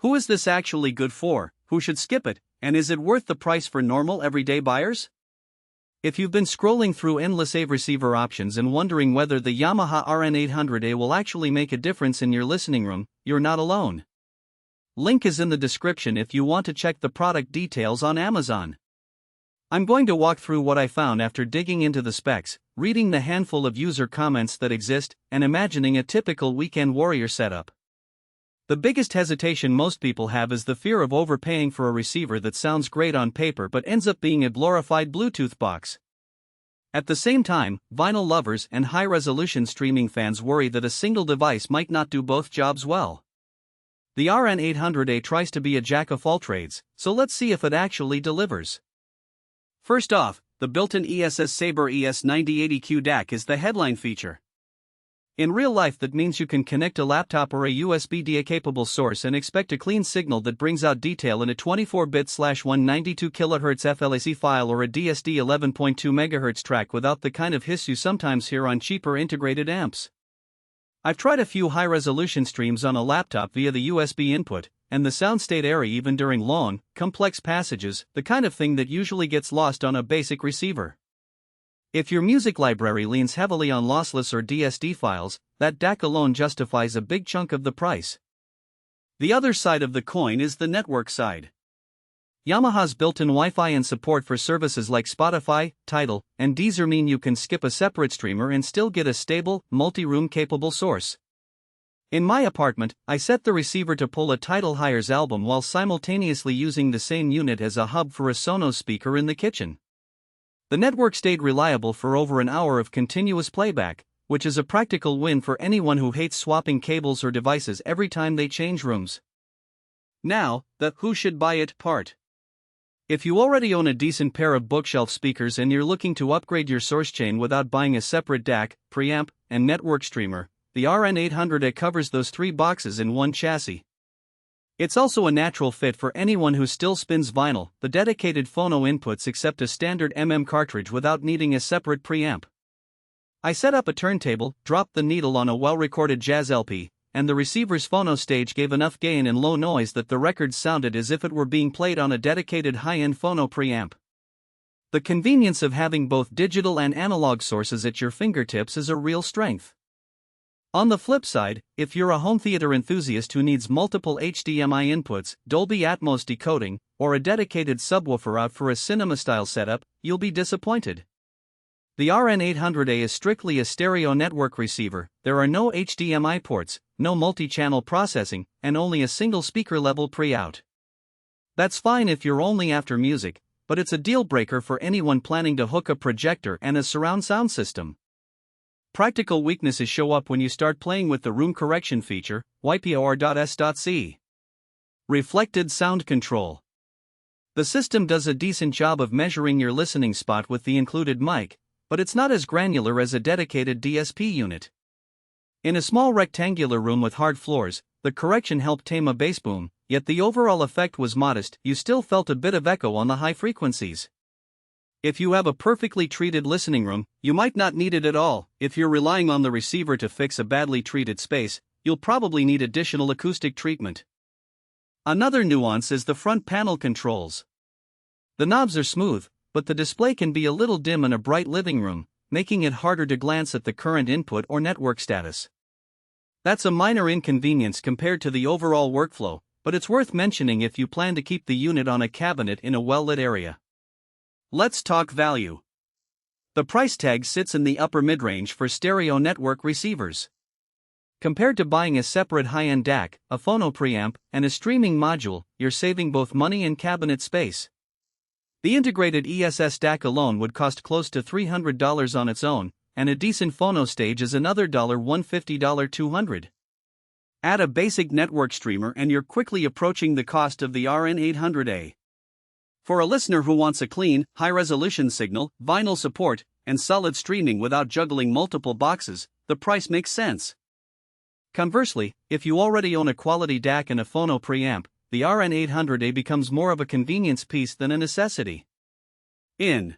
Who is this actually good for, who should skip it, and is it worth the price for normal everyday buyers? If you've been scrolling through endless AV receiver options and wondering whether the Yamaha N800A will actually make a difference in your listening room, you're not alone. Link is in the description if you want to check the product details on Amazon. I'm going to walk through what I found after digging into the specs, reading the handful of user comments that exist, and imagining a typical weekend warrior setup. The biggest hesitation most people have is the fear of overpaying for a receiver that sounds great on paper but ends up being a glorified Bluetooth box. At the same time, vinyl lovers and high-resolution streaming fans worry that a single device might not do both jobs well. The N800A tries to be a jack-of-all-trades, so let's see if it actually delivers. First off, the built-in ESS Sabre ES9080Q DAC is the headline feature. In real life, that means you can connect a laptop or a USB-DA-capable source and expect a clean signal that brings out detail in a 24-bit/192 kHz FLAC file or a DSD 11.2 MHz track without the kind of hiss you sometimes hear on cheaper integrated amps. I've tried a few high-resolution streams on a laptop via the USB input, and the sound stayed airy even during long, complex passages, the kind of thing that usually gets lost on a basic receiver. If your music library leans heavily on lossless or DSD files, that DAC alone justifies a big chunk of the price. The other side of the coin is the network side. Yamaha's built-in Wi-Fi and support for services like Spotify, Tidal, and Deezer mean you can skip a separate streamer and still get a stable, multi-room capable source. In my apartment, I set the receiver to pull a Tidal Hires album while simultaneously using the same unit as a hub for a Sonos speaker in the kitchen. The network stayed reliable for over an hour of continuous playback, which is a practical win for anyone who hates swapping cables or devices every time they change rooms. Now, the who should buy it part. If you already own a decent pair of bookshelf speakers and you're looking to upgrade your source chain without buying a separate DAC, preamp, and network streamer, the N800A covers those three boxes in one chassis. It's also a natural fit for anyone who still spins vinyl. The dedicated Phono inputs accept a standard cartridge without needing a separate preamp. I set up a turntable, dropped the needle on a well-recorded jazz LP, and the receiver's Phono stage gave enough gain and low noise that the record sounded as if it were being played on a dedicated high-end Phono preamp. The convenience of having both digital and analog sources at your fingertips is a real strength. On the flip side, if you're a home theater enthusiast who needs multiple HDMI inputs, Dolby Atmos decoding, or a dedicated subwoofer out for a cinema-style setup, you'll be disappointed. The N800A is strictly a stereo network receiver. There are no HDMI ports, no multi-channel processing, and only a single speaker-level pre-out. That's fine if you're only after music, but it's a deal-breaker for anyone planning to hook a projector and a surround sound system. Practical weaknesses show up when you start playing with the room correction feature, YPAO. Reflected sound control. The system does a decent job of measuring your listening spot with the included mic, but it's not as granular as a dedicated DSP unit. In a small rectangular room with hard floors, the correction helped tame a bass boom, yet the overall effect was modest. You still felt a bit of echo on the high frequencies. If you have a perfectly treated listening room, you might not need it at all. If you're relying on the receiver to fix a badly treated space, you'll probably need additional acoustic treatment. Another nuance is the front panel controls. The knobs are smooth, but the display can be a little dim in a bright living room, making it harder to glance at the current input or network status. That's a minor inconvenience compared to the overall workflow, but it's worth mentioning if you plan to keep the unit on a cabinet in a well-lit area. Let's talk value. The price tag sits in the upper mid-range for stereo network receivers. Compared to buying a separate high-end DAC, a Phono preamp, and a streaming module, you're saving both money and cabinet space. The integrated ESS DAC alone would cost close to $300 on its own, and a decent Phono stage is another $150, $200. Add a basic network streamer and you're quickly approaching the cost of the N800A. For a listener who wants a clean, high-resolution signal, vinyl support, and solid streaming without juggling multiple boxes, the price makes sense. Conversely, if you already own a quality DAC and a Phono preamp, the N800A becomes more of a convenience piece than a necessity. In